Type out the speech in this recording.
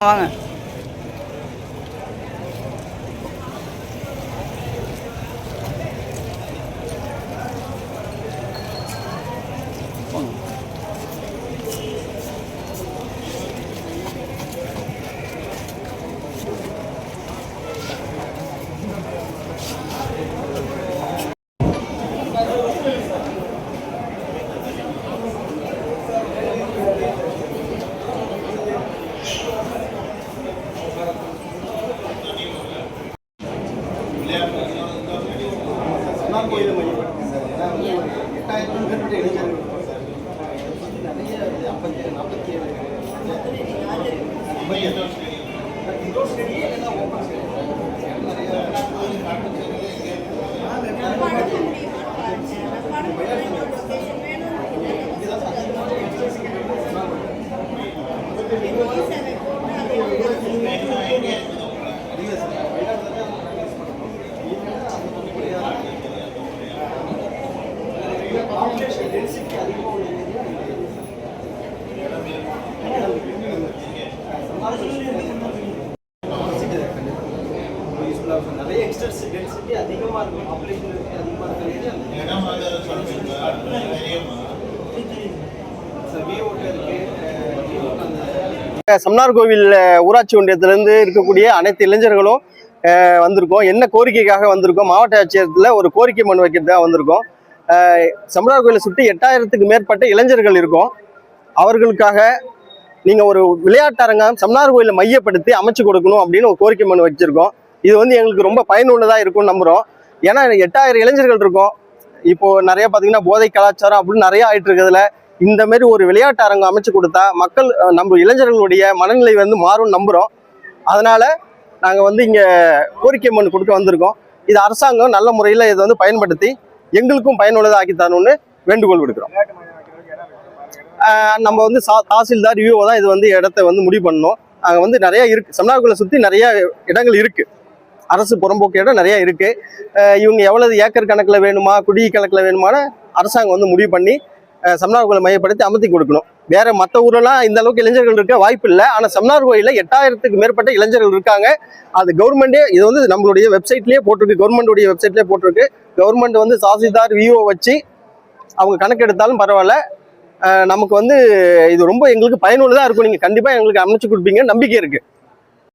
வாங்க. நிறைய extra density அதிகமாக இருக்கும். பாப்புலேஷன் அதிகமாக சம்னார் கோவில் ஊராட்சி ஒன்றியத்திலிருந்து இருக்கக்கூடிய அனைத்து இளைஞர்களும் வந்திருக்கோம். என்ன கோரிக்கைக்காக வந்திருக்கோம்? மாவட்ட ஆட்சியரத்தில் ஒரு கோரிக்கை மனு வைக்கிறதுக்காக வந்திருக்கோம். சம்னார் கோவிலை சுற்றி 8000க்கு மேற்பட்ட இளைஞர்கள் இருக்கும். அவர்களுக்காக நீங்கள் ஒரு விளையாட்டரங்கம் சம்னார் கோயிலை மையப்படுத்தி அமைச்சு கொடுக்கணும் அப்படின்னு ஒரு கோரிக்கை மனு வச்சிருக்கோம். இது வந்து எங்களுக்கு ரொம்ப பயனுள்ளதாக இருக்கும்னு நம்புகிறோம். ஏன்னா 8000 இளைஞர்கள் இருக்கும். இப்போது நிறைய பார்த்தீங்கன்னா போதை கலாச்சாரம் அப்படின்னு நிறைய ஆகிட்டு இருக்கிறதுல இந்த மாதிரி ஒரு விளையாட்டு அரங்கம் அமைச்சு கொடுத்தா மக்கள் நம்ம இளைஞர்களுடைய மனநிலை வந்து மாறும்னு நம்புகிறோம். அதனால் நாங்கள் வந்து இங்கே கோரிக்கை மனு கொடுக்க வந்திருக்கோம். இது அரசாங்கம் நல்ல முறையில் இதை வந்து பயன்படுத்தி எங்களுக்கும் பயனுள்ளதாக ஆக்கி தரணும்னு வேண்டுகோள் விடுக்கிறோம். நம்ம வந்து தாசில்தார் விஓ தான் இது வந்து இடத்த வந்து முடிவு பண்ணணும். அங்கே வந்து நிறையா இருக்குது. சம்னார் கோயிலை சுற்றி நிறையா இடங்கள் இருக்குது. அரசு புறம்போக்கு இடம் நிறையா இருக்குது. இவங்க எவ்வளவு ஏக்கர் கணக்கில் வேணுமா குடி கணக்கில் வேணுமான்னு அரசாங்கம் வந்து முடிவு பண்ணி சம்னார் கோயிலை மையப்படுத்தி அமர்த்தி கொடுக்கணும். வேறு மற்ற ஊரெல்லாம் இந்த அளவுக்கு இளைஞர்கள் இருக்க வாய்ப்பு இல்லை. ஆனால் சம்னார் கோயிலில் 8000க்கு மேற்பட்ட இளைஞர்கள் இருக்காங்க. அது கவர்மெண்ட்டே இது வந்து நம்மளுடைய வெப்சைட்லேயே போட்டிருக்கு. கவர்மெண்ட்டுடைய வெப்சைட்லேயே போட்டிருக்கு. கவர்மெண்ட் வந்து தாசில்தார் விஓ வச்சு அவங்க கணக்கெடுத்தாலும் பரவாயில்ல. நமக்கு வந்து இது ரொம்ப எங்களுக்கு பயனுள்ளதாக இருக்கும். நீங்கள் கண்டிப்பாக எங்களுக்கு அமைச்சு கொடுப்பீங்க நம்பிக்கை இருக்குது.